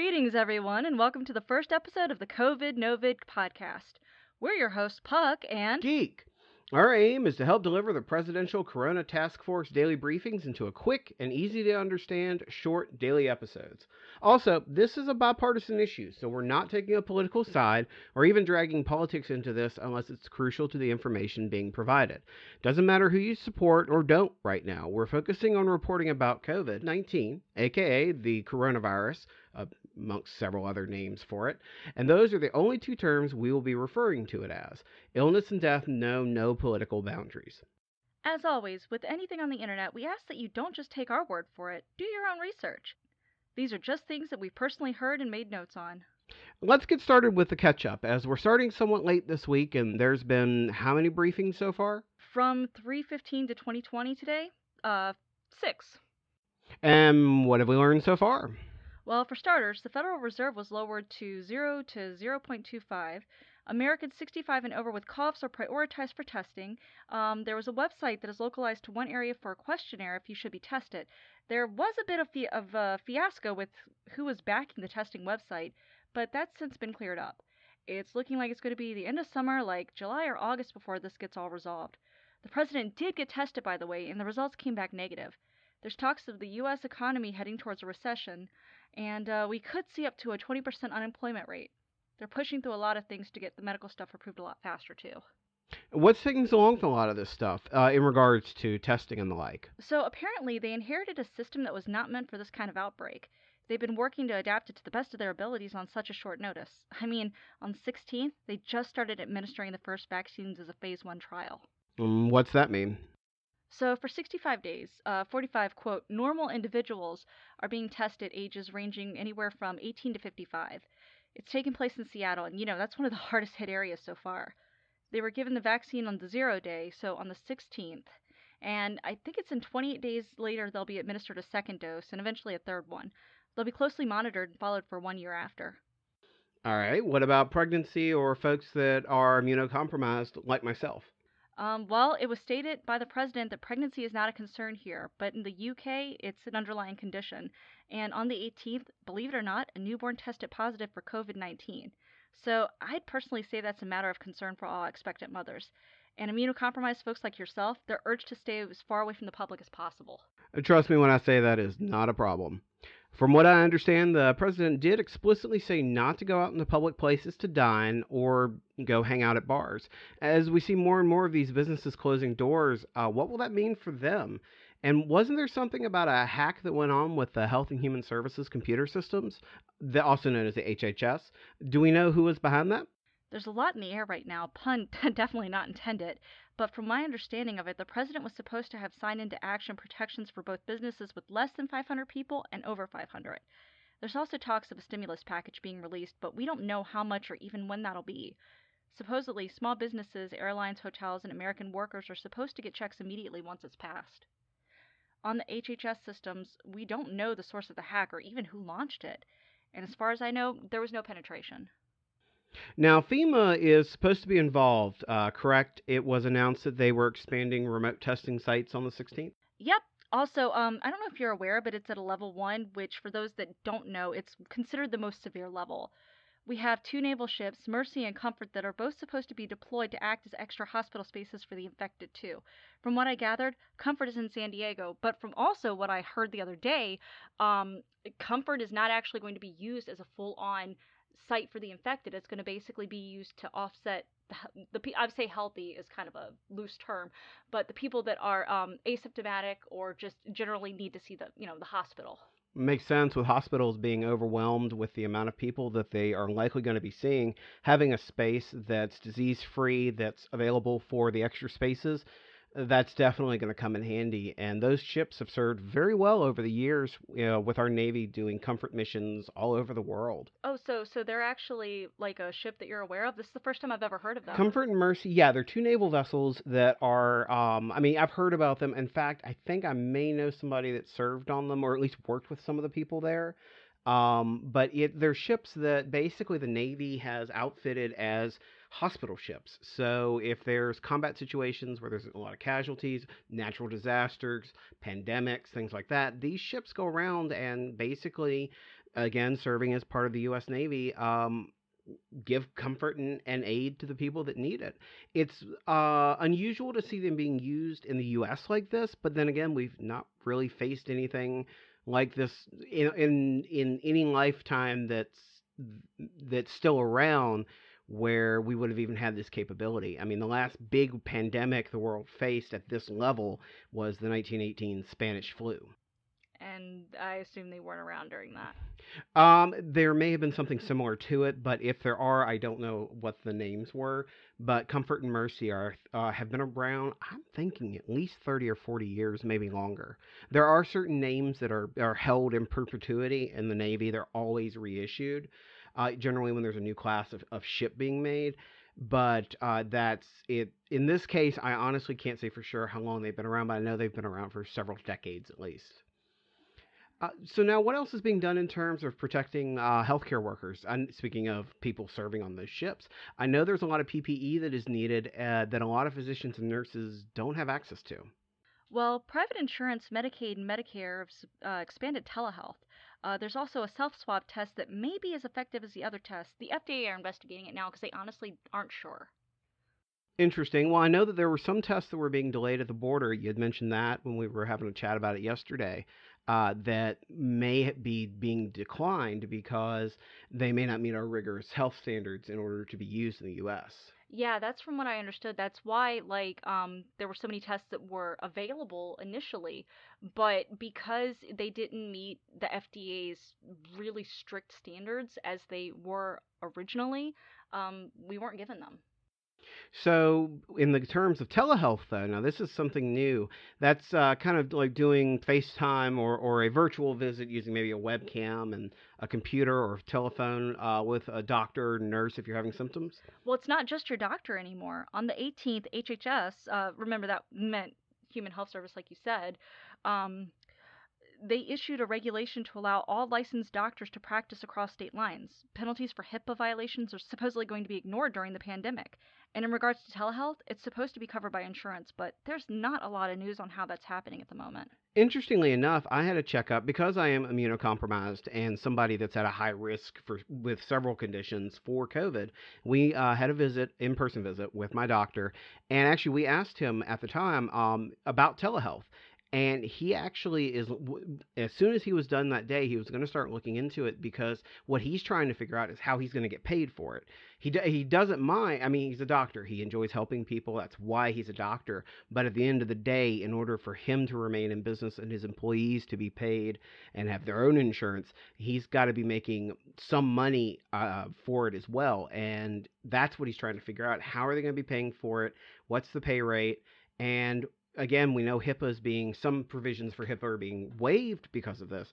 Greetings, everyone, and welcome to the first episode of the COVID-NOVID podcast. We're your hosts, Puck and Geek. Our aim is to help deliver the Presidential Corona Task Force daily briefings into a quick and easy to understand short daily episodes. Also, this is a bipartisan issue, so we're not taking a political side or even dragging politics into this unless it's crucial to the information being provided. Doesn't matter who you support or don't right now. We're focusing on reporting about COVID-19, aka the coronavirus, amongst several other names for it, and those are the only two terms we will be referring to it as. Illness and death know no political boundaries. as always, with anything on the internet, we ask that you don't just take our word for it. Do your own research. These are just things that we personally heard and made notes on. Let's get started with the catch-up, as we're starting somewhat late this week, and there's been how many briefings so far? From 3/15 to 2020 today, 6. And what have we learned so far? Well, for starters, the Federal Reserve was lowered to 0 to 0.25. Americans 65 and over with coughs are prioritized for testing. There was a website that is localized to one area for a questionnaire if you should be tested. There was a bit of a fiasco with who was backing the testing website, but that's since been cleared up. It's looking like it's going to be the end of summer, like July or August, before this gets all resolved. The president did get tested, by the way, and the results came back negative. There's talks of the U.S. economy heading towards a recession, and we could see up to a 20% unemployment rate. They're pushing through a lot of things to get the medical stuff approved a lot faster, too. What's taking so long with a lot of this stuff in regards to testing and the like? So apparently, they inherited a system that was not meant for this kind of outbreak. They've been working to adapt it to the best of their abilities on such a short notice. I mean, on the 16th, they just started administering the first vaccines as a phase 1 trial. What's that mean? So for 65 days, 45, quote, normal individuals are being tested ages ranging anywhere from 18 to 55. It's taking place in Seattle, and that's one of the hardest hit areas so far. They were given the vaccine on the 0 day, so on the 16th, and I think it's in 28 days later they'll be administered a second dose and eventually a third one. They'll be closely monitored and followed for 1 year after. All right, what about pregnancy or folks that are immunocompromised like myself? Well, it was stated by the president that pregnancy is not a concern here, but in the UK, it's an underlying condition. And on the 18th, believe it or not, a newborn tested positive for COVID-19. So I'd personally say that's a matter of concern for all expectant mothers. And immunocompromised folks like yourself, they're urged to stay as far away from the public as possible. Trust me when I say that is not a problem. From what I understand, the president did explicitly say not to go out into public places to dine or go hang out at bars. As we see more and more of these businesses closing doors, what will that mean for them? And wasn't there something about a hack that went on with the Health and Human Services computer systems, also known as the HHS? Do we know who was behind that? There's a lot in the air right now, pun definitely not intended, but from my understanding of it, the president was supposed to have signed into action protections for both businesses with less than 500 people and over 500. There's also talks of a stimulus package being released, but we don't know how much or even when that'll be. Supposedly, small businesses, airlines, hotels, and American workers are supposed to get checks immediately once it's passed. On the HHS systems, we don't know the source of the hack or even who launched it, and as far as I know, there was no penetration. Now, FEMA is supposed to be involved, correct? It was announced that they were expanding remote testing sites on the 16th. Yep. Also, I don't know if you're aware, but it's at a level 1, which for those that don't know, it's considered the most severe level. We have 2 naval ships, Mercy and Comfort, that are both supposed to be deployed to act as extra hospital spaces for the infected too. From what I gathered, Comfort is in San Diego, but from also what I heard the other day, Comfort is not actually going to be used as a full-on site for the infected. It's going to basically be used to offset I would say healthy is kind of a loose term, but the people that are asymptomatic or just generally need to see the hospital. Makes sense with hospitals being overwhelmed with the amount of people that they are likely going to be seeing. Having a space that's disease free, that's available for the extra spaces, that's definitely going to come in handy. And those ships have served very well over the years, with our Navy doing comfort missions all over the world. Oh, so they're actually like a ship that you're aware of? This is the first time I've ever heard of them. Comfort and Mercy, yeah, they're 2 naval vessels that are, I've heard about them. In fact, I think I may know somebody that served on them or at least worked with some of the people there. But they're ships that basically the Navy has outfitted as hospital ships. So if there's combat situations where there's a lot of casualties, natural disasters, pandemics, things like that, these ships go around and basically again, serving as part of the U.S. Navy, give comfort and aid to the people that need it. It's unusual to see them being used in the U.S. like this, but then again, we've not really faced anything like this in any lifetime that's still around where we would have even had this capability. I mean, the last big pandemic the world faced at this level was the 1918 Spanish flu. And I assume they weren't around during that. There may have been something similar to it, but if there are, I don't know what the names were. But Comfort and Mercy are have been around. I'm thinking at least 30 or 40 years, maybe longer. There are certain names that are held in perpetuity in the Navy. They're always reissued, generally when there's a new class of ship being made. But that's it. In this case, I honestly can't say for sure how long they've been around, but I know they've been around for several decades at least. So now, what else is being done in terms of protecting healthcare workers? And speaking of people serving on those ships, I know there's a lot of PPE that is needed that a lot of physicians and nurses don't have access to. Well, private insurance, Medicaid, and Medicare have expanded telehealth. There's also a self swab test that may be as effective as the other tests. The FDA are investigating it now because they honestly aren't sure. Interesting. Well, I know that there were some tests that were being delayed at the border. You had mentioned that when we were having a chat about it yesterday. That may be being declined because they may not meet our rigorous health standards in order to be used in the U.S. Yeah, that's from what I understood. That's why, there were so many tests that were available initially, but because they didn't meet the FDA's really strict standards as they were originally, we weren't given them. So, in the terms of telehealth, though, now this is something new. That's kind of like doing FaceTime or a virtual visit using maybe a webcam and a computer or telephone with a doctor or nurse if you're having symptoms. Well, it's not just your doctor anymore. On the 18th, HHS, remember that meant Human Health Service, like you said, um, they issued a regulation to allow all licensed doctors to practice across state lines. Penalties for HIPAA violations are supposedly going to be ignored during the pandemic. And in regards to telehealth, it's supposed to be covered by insurance, but there's not a lot of news on how that's happening at the moment. Interestingly enough, I had a checkup because I am immunocompromised and somebody that's at a high risk for with several conditions for COVID. We had a in-person visit with my doctor, and actually we asked him at the time about telehealth. And he actually as soon as he was done that day, he was going to start looking into it because what he's trying to figure out is how he's going to get paid for it. He doesn't mind. I mean, he's a doctor. He enjoys helping people. That's why he's a doctor. But at the end of the day, in order for him to remain in business and his employees to be paid and have their own insurance, he's got to be making some money for it as well. And that's what he's trying to figure out. How are they going to be paying for it? What's the pay rate? And again, we know some provisions for HIPAA are being waived because of this,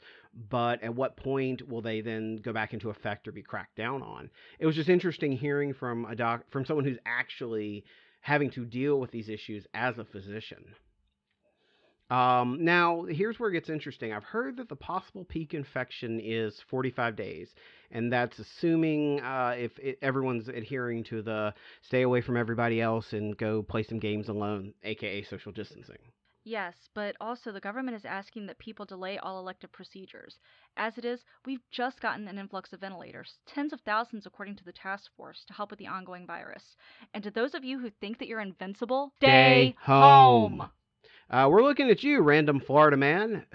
but at what point will they then go back into effect or be cracked down on? It was just interesting hearing from from someone who's actually having to deal with these issues as a physician. Now, here's where it gets interesting. I've heard that the possible peak infection is 45 days, and that's assuming everyone's adhering to the stay away from everybody else and go play some games alone, aka social distancing. Yes, but also the government is asking that people delay all elective procedures. As it is, we've just gotten an influx of ventilators, tens of thousands according to the task force, to help with the ongoing virus. And to those of you who think that you're invincible, Stay stay home. home! We're looking at you, random Florida man.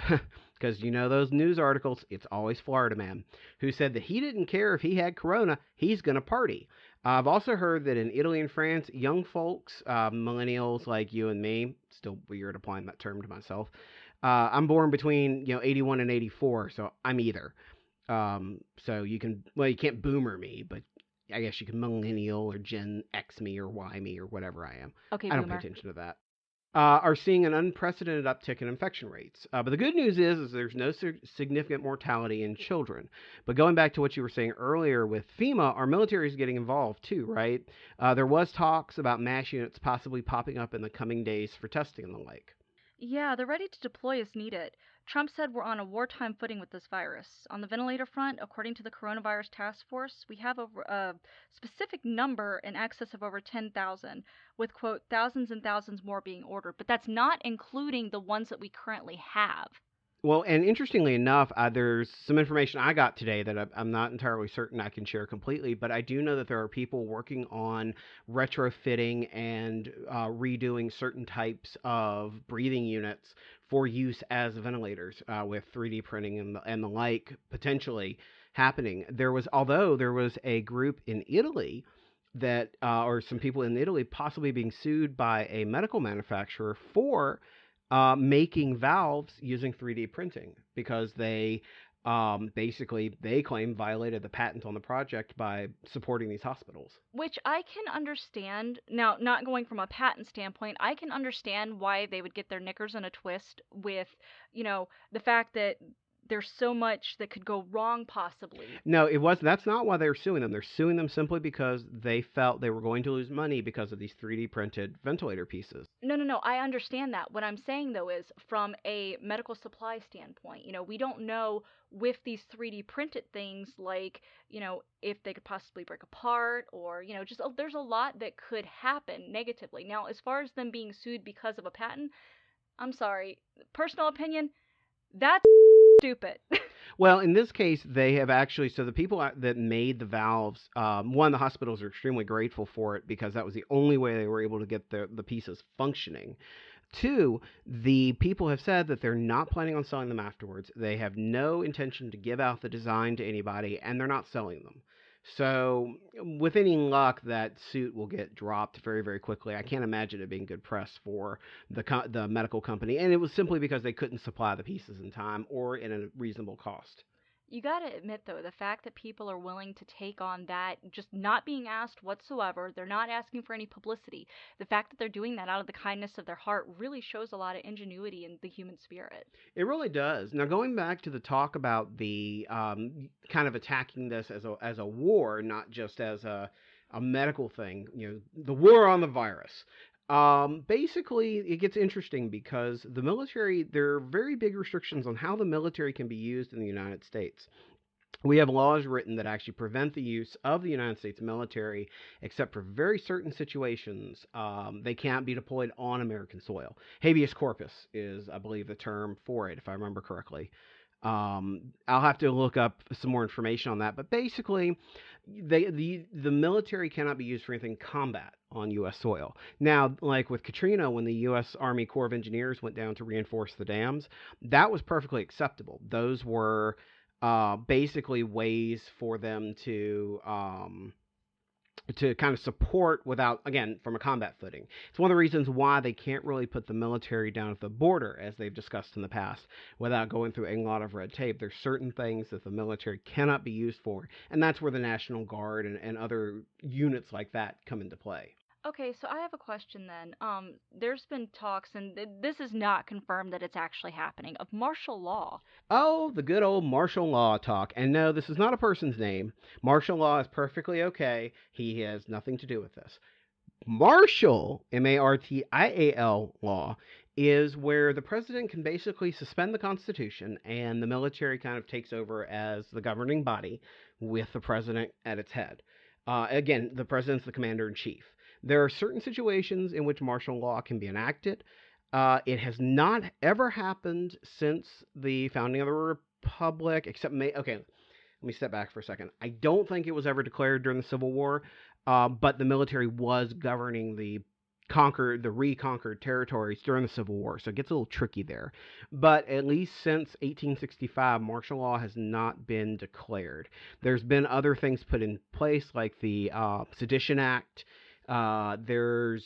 Because you know those news articles, it's always Florida man, who said that he didn't care if he had corona, he's going to party. I've also heard that in Italy and France, young folks, millennials like you and me, still weird applying that term to myself, I'm born between 81 and 84, so I'm either. So you can't boomer me, but I guess you can millennial or Gen X me or Y me or whatever I am. Okay, I don't pay boomer. attention to that. Are seeing an unprecedented uptick in infection rates. But the good news is there's no significant mortality in children. But going back to what you were saying earlier with FEMA, our military is getting involved too, right? There was talks about mass units possibly popping up in the coming days for testing and the like. Yeah, they're ready to deploy as needed. Trump said we're on a wartime footing with this virus. On the ventilator front, according to the Coronavirus Task Force, we have a specific number in excess of over 10,000, with, quote, thousands and thousands more being ordered. But that's not including the ones that we currently have. Well, and interestingly enough, there's some information I got today that I'm not entirely certain I can share completely, but I do know that there are people working on retrofitting and redoing certain types of breathing units for use as ventilators with 3D printing and the like potentially happening. Although there was a group in Italy that, or some people in Italy possibly being sued by a medical manufacturer for making valves using 3D printing because they basically they claim violated the patent on the project by supporting these hospitals. Which I can understand. Now, not going from a patent standpoint, I can understand why they would get their knickers in a twist with, the fact that there's so much that could go wrong possibly. No, it was that's not why they're suing them. They're suing them simply because they felt they were going to lose money because of these 3D printed ventilator pieces. No, no, no. I understand that. What I'm saying though is from a medical supply standpoint, we don't know with these 3D printed things like, if they could possibly break apart or, just there's a lot that could happen negatively. Now, as far as them being sued because of a patent, I'm sorry. Personal opinion, that's stupid. Well, in this case, they have actually. So the people that made the valves, one, the hospitals are extremely grateful for it because that was the only way they were able to get the pieces functioning. Two, the people have said that they're not planning on selling them afterwards. They have no intention to give out the design to anybody, and they're not selling them. So, with any luck, that suit will get dropped very, very quickly. I can't imagine it being good press for the medical company, and it was simply because they couldn't supply the pieces in time or in a reasonable cost. You gotta admit, though, the fact that people are willing to take on that, just not being asked whatsoever, they're not asking for any publicity. The fact that they're doing that out of the kindness of their heart really shows a lot of ingenuity in the human spirit. It really does. Now, going back to the talk about the kind of attacking this as a war, not just as a medical thing, the war on the virus. Basically, it gets interesting because the military, there are very big restrictions on how the military can be used in the United States. We have laws written that actually prevent the use of the United States military except for very certain situations. They can't be deployed on American soil. Habeas corpus is, I believe, the term for it, if I remember correctly. I'll have to look up some more information on that. But basically, the military cannot be used for anything combat on U.S. soil. Now, like with Katrina, when the U.S. Army Corps of Engineers went down to reinforce the dams, that was perfectly acceptable. Those were basically ways for them to kind of support without, again, from a combat footing. It's one of the reasons why they can't really put the military down at the border, as they've discussed in the past, without going through a lot of red tape. There's certain things that the military cannot be used for, and that's where the National Guard and other units like that come into play. Okay, so I have a question then. There's been talks, and this is not confirmed that it's actually happening, of martial law. Oh, the good old martial law talk. And no, this is not a person's name. Martial law is perfectly okay. He has nothing to do with this. Martial, Martial law, is where the president can basically suspend the Constitution and the military kind of takes over as the governing body with the president at its head. Again, the president's the commander in chief. There are certain situations in which martial law can be enacted. It has not ever happened since the founding of the republic, except okay. Let me step back for a second. I don't think it was ever declared during the Civil War, but the military was governing the reconquered territories during the Civil War, so it gets a little tricky there. But at least since 1865, martial law has not been declared. There's been other things put in place, like the Sedition Act. There's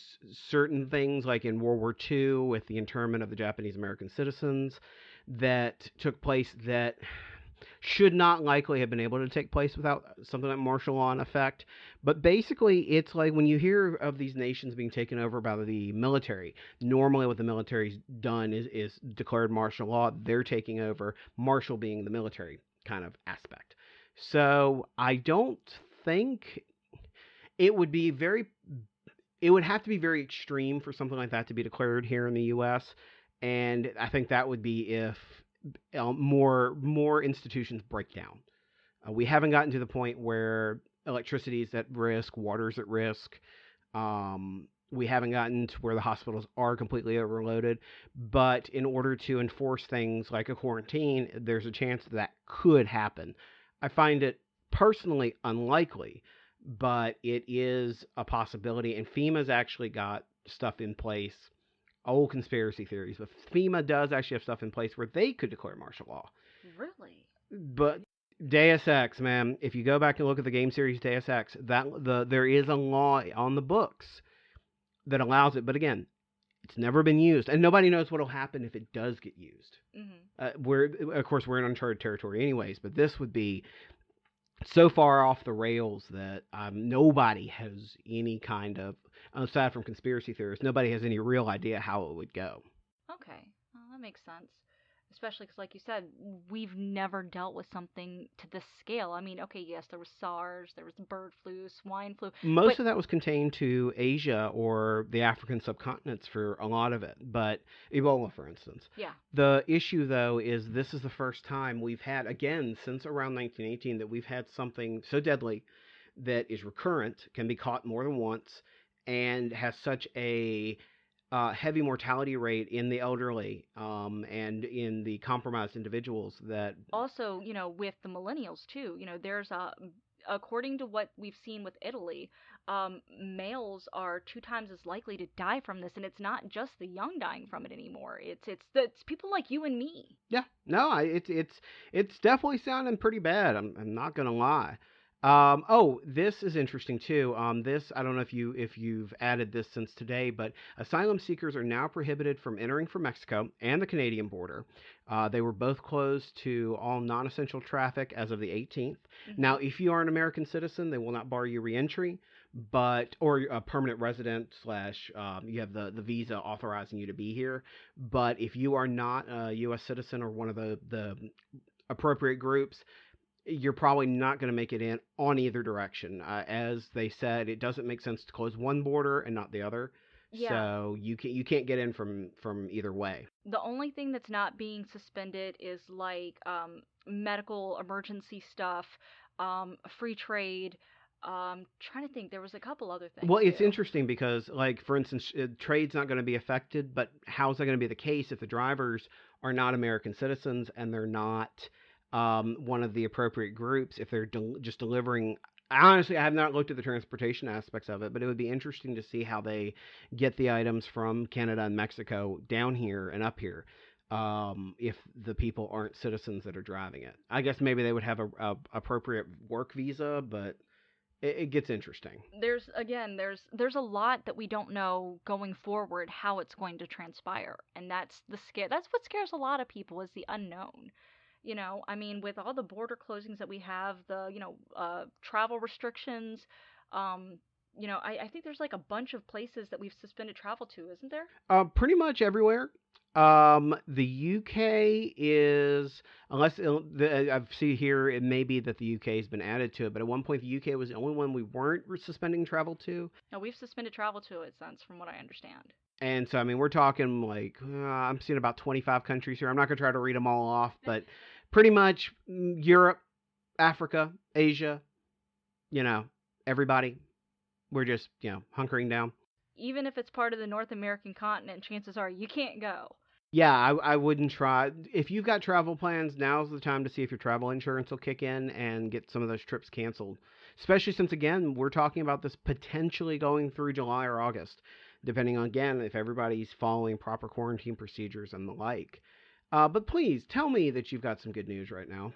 certain things like in World War II with the internment of the Japanese American citizens that took place that should not likely have been able to take place without something like martial law in effect. But basically, it's like when you hear of these nations being taken over by the military, normally what the military's done is declared martial law. They're taking over, martial being the military kind of aspect. So I don't think it would be very it would have to be very extreme for something like that to be declared here in the U.S. And I think that would be if more institutions break down. We haven't gotten to the point where electricity is at risk, water's at risk. We haven't gotten to where the hospitals are completely overloaded, but in order to enforce things like a quarantine, there's a chance that could happen. I find it personally unlikely, but it is a possibility. And FEMA's actually got stuff in place. Old conspiracy theories, but FEMA does actually have stuff in place where they could declare martial law. Really? But Deus Ex, man, if you go back and look at the game series Deus Ex, there is a law on the books that allows it. But again, it's never been used, and nobody knows what'll happen if it does get used. Of course, we're in uncharted territory, anyways. But this would be so far off the rails that nobody has any kind of, aside from conspiracy theorists, nobody has any real idea how it would go. Okay, well, that makes sense. Especially because, like you said, we've never dealt with something to this scale. I mean, okay, yes, there was SARS, there was bird flu, swine flu, Most but of that was contained to Asia or the African subcontinents for a lot of it, but Ebola, for instance. yeah. The issue, though, is this is the first time we've had, again, since around 1918, that we've had something so deadly that is recurrent, can be caught more than once, and has such a heavy mortality rate in the elderly and in the compromised individuals that. Also, with the millennials too, there's according to what we've seen with Italy, males are 2 times as likely to die from this, and it's not just the young dying from it anymore. It's people like you and me. Yeah, no, it's definitely sounding pretty bad. I'm not gonna lie. Oh, this is interesting too. This I don't know if you've added this since today, but asylum seekers are now prohibited from entering from Mexico and the Canadian border. They were both closed to all non-essential traffic as of the 18th. Now, Hmm. if you are an American citizen, they will not bar you reentry, but or a permanent resident slash you have the visa authorizing you to be here. But if you are not a U.S. citizen or one of the appropriate groups, you're probably not going to make it in on either direction. As they said, it doesn't make sense to close one border and not the other. Yeah. So you can't get in from either way. The only thing that's not being suspended is like medical emergency stuff, free trade. Trying to think, there was a couple other things Well, it's too. interesting because, like, for instance, trade's not going to be affected, but how's that going to be the case if the drivers are not American citizens and they're not one of the appropriate groups? If they're just delivering, honestly, I have not looked at the transportation aspects of it, but it would be interesting to see how they get the items from Canada and Mexico down here and up here. If the people aren't citizens that are driving it, I guess maybe they would have a appropriate work visa, but it gets interesting. There's a lot that we don't know going forward how it's going to transpire, and that's what scares a lot of people is the unknown. I mean, with all the border closings that we have, the travel restrictions, I think there's like a bunch of places that we've suspended travel to, isn't there? Pretty much everywhere. The UK is, unless I see here, it may be that the UK has been added to it, but at one point the UK was the only one we weren't suspending travel to. No, we've suspended travel to it since, from what I understand. And so, I mean, we're talking like, I'm seeing about 25 countries here. I'm not going to try to read them all off, but pretty much Europe, Africa, Asia, you know, everybody. We're just, hunkering down. Even if it's part of the North American continent, chances are you can't go. Yeah, I wouldn't try. If you've got travel plans, now's the time to see if your travel insurance will kick in and get some of those trips canceled. Especially since, again, we're talking about this potentially going through July or August, depending on, again, if everybody's following proper quarantine procedures and the like. But please tell me that you've got some good news right now.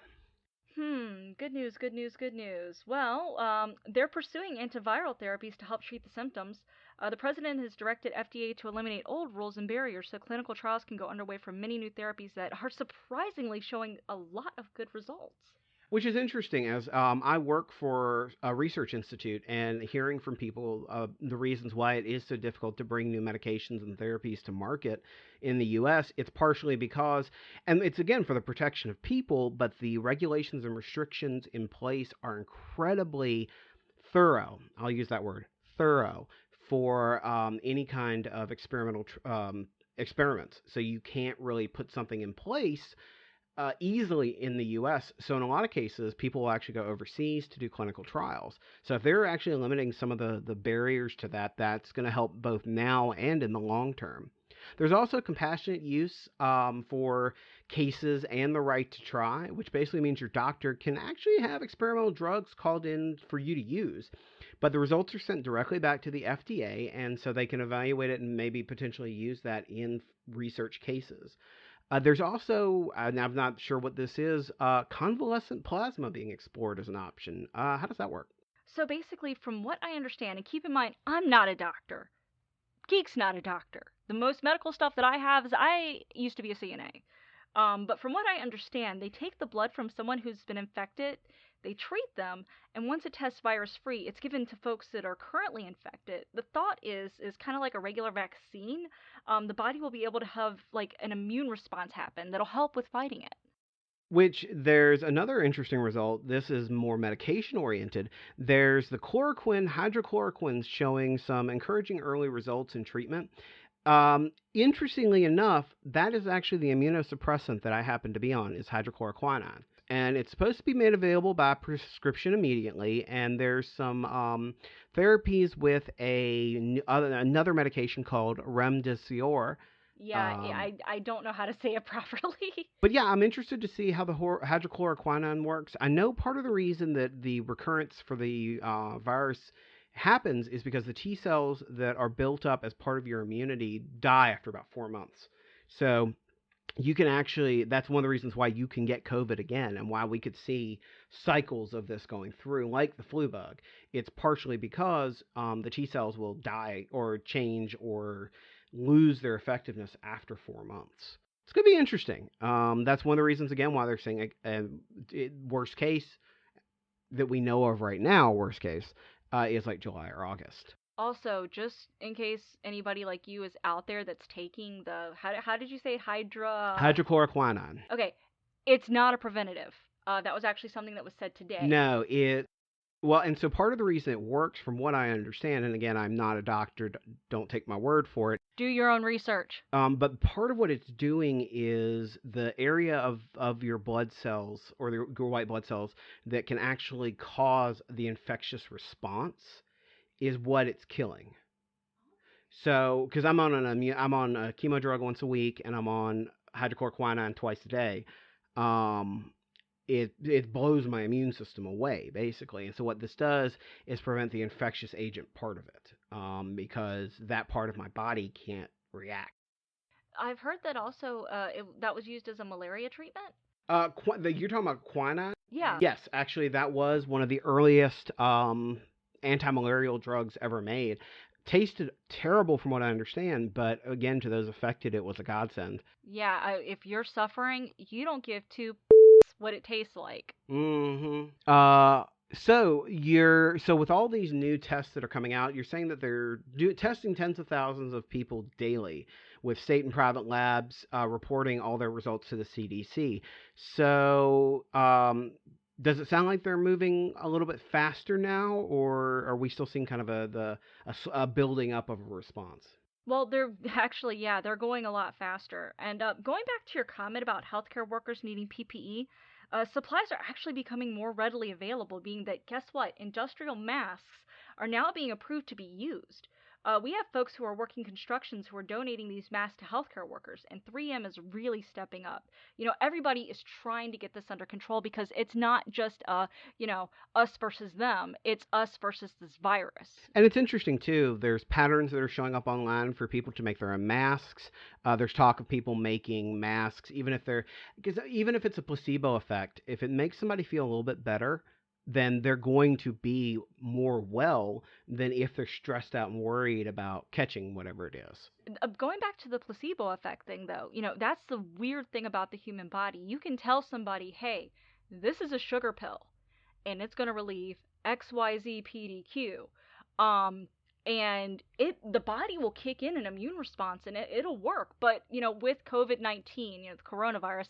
Good news, good news, good news. Well, they're pursuing antiviral therapies to help treat the symptoms. The president has directed FDA to eliminate old rules and barriers so clinical trials can go underway for many new therapies that are surprisingly showing a lot of good results. Which is interesting, as I work for a research institute, and hearing from people the reasons why it is so difficult to bring new medications and therapies to market in the U.S. It's partially because, and it's again for the protection of people, but the regulations and restrictions in place are incredibly thorough. I'll use that word, thorough, for any kind of experimental experiments. So you can't really put something in place easily in the U.S. So in a lot of cases, people will actually go overseas to do clinical trials. So if they're actually eliminating some of the barriers to that, that's going to help both now and in the long term. There's also compassionate use for cases and the right to try, which basically means your doctor can actually have experimental drugs called in for you to use. But the results are sent directly back to the FDA, and so they can evaluate it and maybe potentially use that in research cases. There's also, and I'm not sure what this is, convalescent plasma being explored as an option. How does that work? So basically, from what I understand, and keep in mind, I'm not a doctor. Geek's not a doctor. The most medical stuff that I have is I used to be a CNA. But from what I understand, they take the blood from someone who's been infected, they treat them, and once it tests virus free, it's given to folks that are currently infected. The thought is kind of like a regular vaccine. The body will be able to have like an immune response happen that'll help with fighting it. Which there's another interesting result. This is more medication oriented. There's the chloroquine, hydrochloroquines showing some encouraging early results in treatment. Interestingly enough, that is actually the immunosuppressant that I happen to be on, is hydrochloroquine. And it's supposed to be made available by prescription immediately. And there's some therapies with another medication called remdesivir. Yeah, I don't know how to say it properly. But yeah, I'm interested to see how the hydrochloroquine works. I know part of the reason that the recurrence for the virus happens is because the T cells that are built up as part of your immunity die after about 4 months. So you can actually, that's one of the reasons why you can get COVID again and why we could see cycles of this going through, like the flu bug. It's partially because the T cells will die or change or lose their effectiveness after 4 months. It's going to be interesting. That's one of the reasons, again, why they're saying worst case that we know of right now, worst case, is like July or August. Also, just in case anybody like you is out there that's taking the how did you say it? Hydrochloroquine. Okay, it's not a preventative. That was actually something that was said today. No, well, and so part of the reason it works, from what I understand, and again, I'm not a doctor, don't take my word for it. Do your own research. But part of what it's doing is the area of your blood cells or your white blood cells that can actually cause the infectious response is what it's killing. So, because I'm on a chemo drug once a week, and I'm on hydrochloroquine twice a day. It blows my immune system away, basically. And so what this does is prevent the infectious agent part of it, because that part of my body can't react. I've heard that also that was used as a malaria treatment. You're talking about quinine? Yeah. Yes, actually, that was one of the earliest anti-malarial drugs ever made. Tasted terrible from what I understand, but again, to those affected, it was a godsend. Yeah, if you're suffering, you don't give two what it tastes like. Mm-hmm. So with all these new tests that are coming out, you're saying that they're testing tens of thousands of people daily, with state and private labs reporting all their results to the CDC. So, does it sound like they're moving a little bit faster now, or are we still seeing kind of a building up of a response? Well, they're actually, yeah, they're going a lot faster. And going back to your comment about healthcare workers needing PPE, supplies are actually becoming more readily available, being that, guess what? Industrial masks are now being approved to be used. We have folks who are working constructions who are donating these masks to healthcare workers, and 3M is really stepping up. Everybody is trying to get this under control because it's not just, us versus them, it's us versus this virus. And it's interesting too. There's patterns that are showing up online for people to make their own masks. There's talk of people making masks, because even if it's a placebo effect, if it makes somebody feel a little bit better, then they're going to be more well than if they're stressed out and worried about catching whatever it is. Going back to the placebo effect thing, though, that's the weird thing about the human body. You can tell somebody, hey, this is a sugar pill, and it's going to relieve XYZ PDQ. And the body will kick in an immune response, and it'll work. But, with COVID-19, the coronavirus,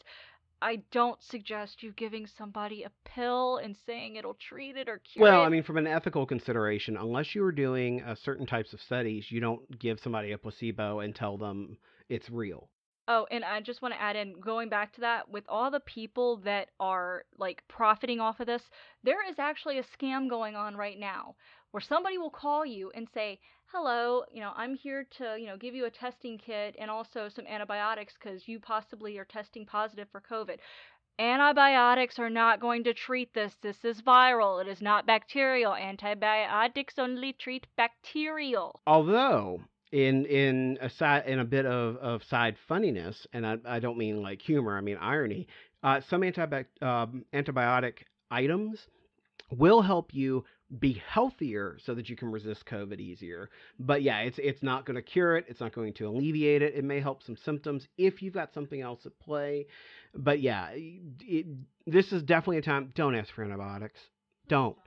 I don't suggest you giving somebody a pill and saying it'll treat it or cure it. Well, I mean, from an ethical consideration, unless you are doing certain types of studies, you don't give somebody a placebo and tell them it's real. Oh, and I just want to add in, going back to that, with all the people that are like profiting off of this, there is actually a scam going on right now where somebody will call you and say, "Hello, I'm here to, give you a testing kit and also some antibiotics because you possibly are testing positive for COVID." Antibiotics are not going to treat this. This is viral. It is not bacterial. Antibiotics only treat bacterial. Although in a bit of side funniness, and I don't mean like humor, I mean irony. Some antibiotic items will help you be healthier so that you can resist COVID easier. But yeah, it's not going to cure it. It's not going to alleviate it. It may help some symptoms if you've got something else at play. But yeah, this is definitely a time. Don't ask for antibiotics. Don't.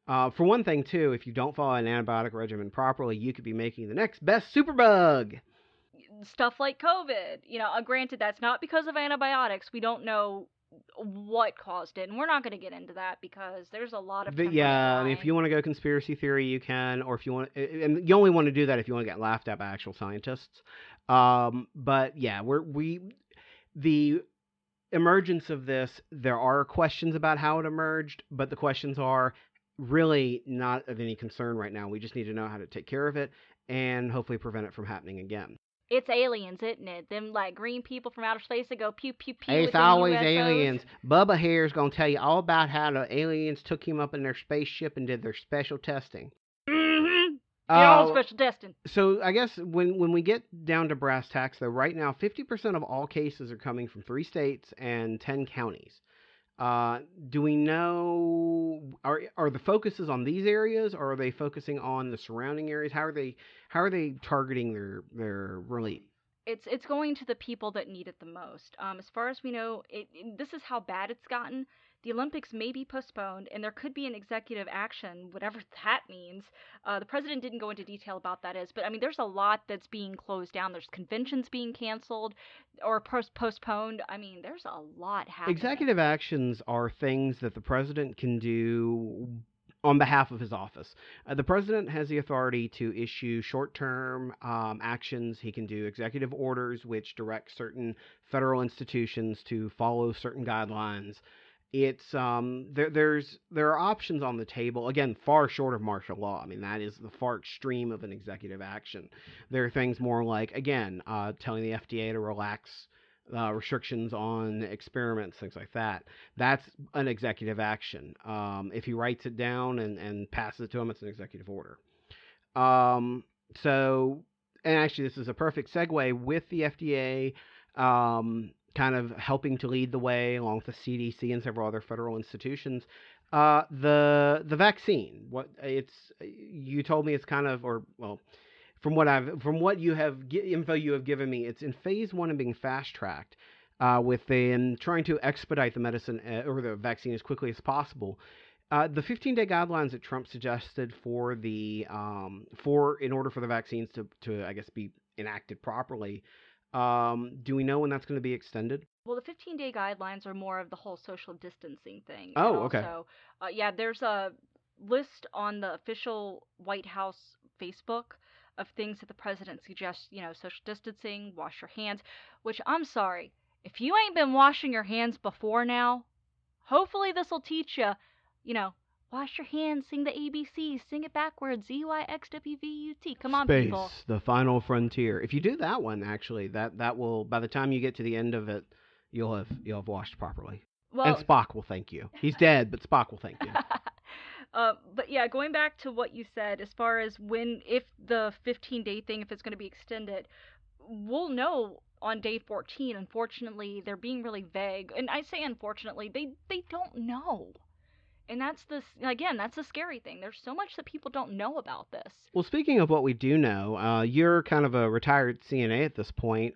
For one thing, too, if you don't follow an antibiotic regimen properly, you could be making the next best superbug. Stuff like COVID. Granted, that's not because of antibiotics. We don't know what caused it, and we're not going to get into that because there's a lot of But tempers yeah, I mean, if flying. you want to go conspiracy theory, you can, or if you want, and you only want to do that if you want to get laughed at by actual scientists. But yeah, the emergence of this, there are questions about how it emerged, but the questions are really not of any concern right now. We just need to know how to take care of it and hopefully prevent it from happening again. It's aliens, isn't it? Them like green people from outer space that go pew pew pew with It's them always USOs. aliens. Bubba here is going to tell you all about how the aliens took him up in their spaceship and did their special testing. Mm-hmm. Did all Uh, special testing. so I guess when we get down to brass tacks, though, right now 50% of all cases are coming from 3 states and 10 counties. Uh, do we know are the focuses on these areas, or are they focusing on the surrounding areas? How are they targeting their relief? It's going to the people that need it the most. As far as we know, this is how bad it's gotten. The Olympics may be postponed, and there could be an executive action, whatever that means. The president didn't go into detail about that is, but I mean, there's a lot that's being closed down. There's conventions being canceled or postponed. I mean, there's a lot happening. Executive actions are things that the president can do on behalf of his office. The president has the authority to issue short term actions. He can do executive orders, which direct certain federal institutions to follow certain guidelines. It's there are options on the table. Again, far short of martial law. I mean, that is the far extreme of an executive action. There are things more like, again, telling the FDA to relax restrictions on experiments, things like that. That's an executive action. If he writes it down and passes it to him, it's an executive order. Um, so, and actually, this is a perfect segue with the FDA kind of helping to lead the way along with the CDC and several other federal institutions. The vaccine, what it's you told me it's kind of, or well, from what you have info you have given me, it's in phase one and being fast tracked. With them trying to expedite the medicine or the vaccine as quickly as possible. The 15-day guidelines that Trump suggested for the for in order for the vaccines to I guess be enacted properly. Do we know when that's going to be extended? Well, the 15-day guidelines are more of the whole social distancing thing. And Oh, okay. also, yeah, there's a list on the official White House Facebook of things that the president suggests, social distancing, wash your hands, which I'm sorry, if you ain't been washing your hands before now, hopefully this will teach you, you know, wash your hands, sing the ABCs, sing it backwards, ZYXWVUT. Come on, people. Space, the final frontier. If you do that one, actually, that will by the time you get to the end of it, you'll have washed properly. And Well, Spock will thank you. He's dead, but Spock will thank you. but yeah, going back to what you said, as far as if the 15-day thing, if it's going to be extended, we'll know on day 14. Unfortunately, they're being really vague. And I say unfortunately, they don't know. And that's the scary thing. There's so much that people don't know about this. Well, speaking of what we do know, you're kind of a retired CNA at this point.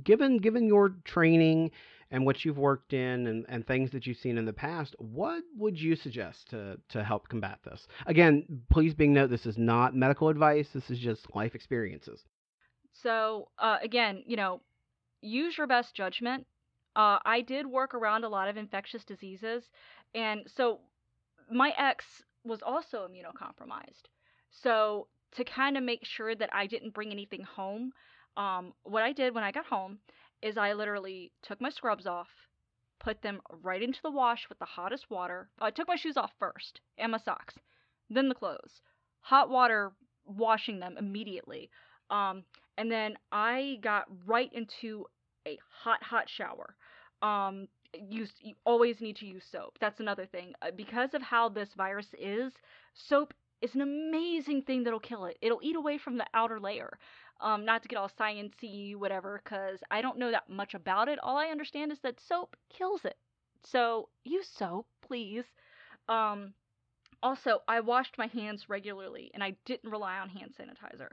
Given your training and what you've worked in and things that you've seen in the past, what would you suggest to help combat this? Again, please being note this is not medical advice. This is just life experiences. So, again, use your best judgment. I did work around a lot of infectious diseases, and so my ex was also immunocompromised. So to kind of make sure that I didn't bring anything home, what I did when I got home is I literally took my scrubs off, put them right into the wash with the hottest water. I took my shoes off first and my socks, then the clothes. Hot water washing them immediately. And then I got right into a hot shower. You always need to use soap. That's another thing. Because of how this virus is, soap is an amazing thing that'll kill it. It'll eat away from the outer layer. Not to get all science-y, whatever, because I don't know that much about it. All I understand is that soap kills it. So use soap, please. Um, Also, I washed my hands regularly and I didn't rely on hand sanitizer.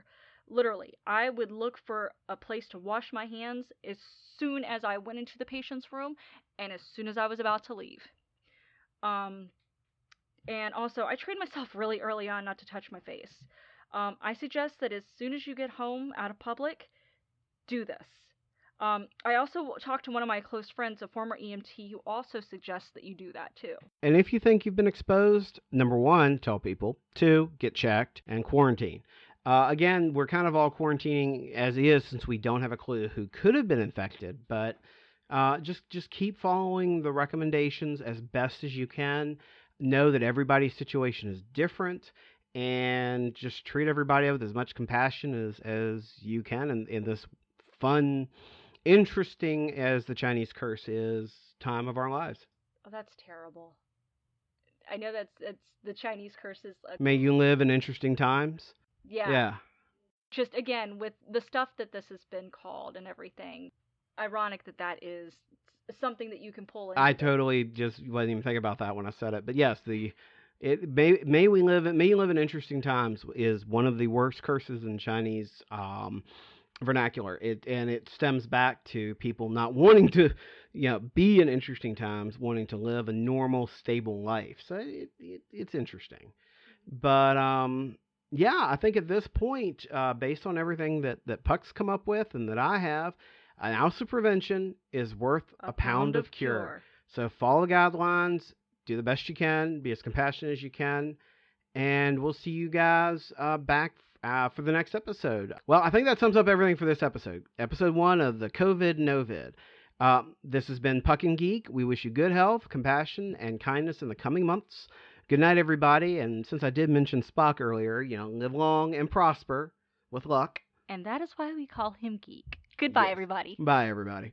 Literally, I would look for a place to wash my hands as soon as I went into the patient's room and as soon as I was about to leave. Um, and also, I trained myself really early on not to touch my face. I suggest that as soon as you get home out of public, do this. I also talked to one of my close friends, a former EMT, who also suggests that you do that too. And if you think you've been exposed, number one, tell people. Two, get checked and quarantine. Again, we're kind of all quarantining as is since we don't have a clue who could have been infected, but just keep following the recommendations as best as you can. Know that everybody's situation is different, and just treat everybody with as much compassion as you can in this fun, interesting as the Chinese curse is, time of our lives. Oh, that's terrible. I know that's the Chinese curses. May you live in interesting times. Yeah. Yeah. Just again with the stuff that this has been called and everything. Ironic that that is something that you can pull into. I totally just wasn't even thinking about that when I said it. But yes, may you live in interesting times is one of the worst curses in Chinese vernacular. It stems back to people not wanting to, be in interesting times, wanting to live a normal, stable life. So it's interesting. But yeah, I think at this point, based on everything that Puck's come up with and that I have, an ounce of prevention is worth a pound of cure. So follow the guidelines, do the best you can, be as compassionate as you can, and we'll see you guys back for the next episode. Well, I think that sums up everything for this episode. Episode 1 of the COVID-NOVID. This has been Puck and Geek. We wish you good health, compassion, and kindness in the coming months. Good night, everybody. And since I did mention Spock earlier, live long and prosper with luck. And that is why we call him Geek. Goodbye, Yes. everybody. Bye, everybody.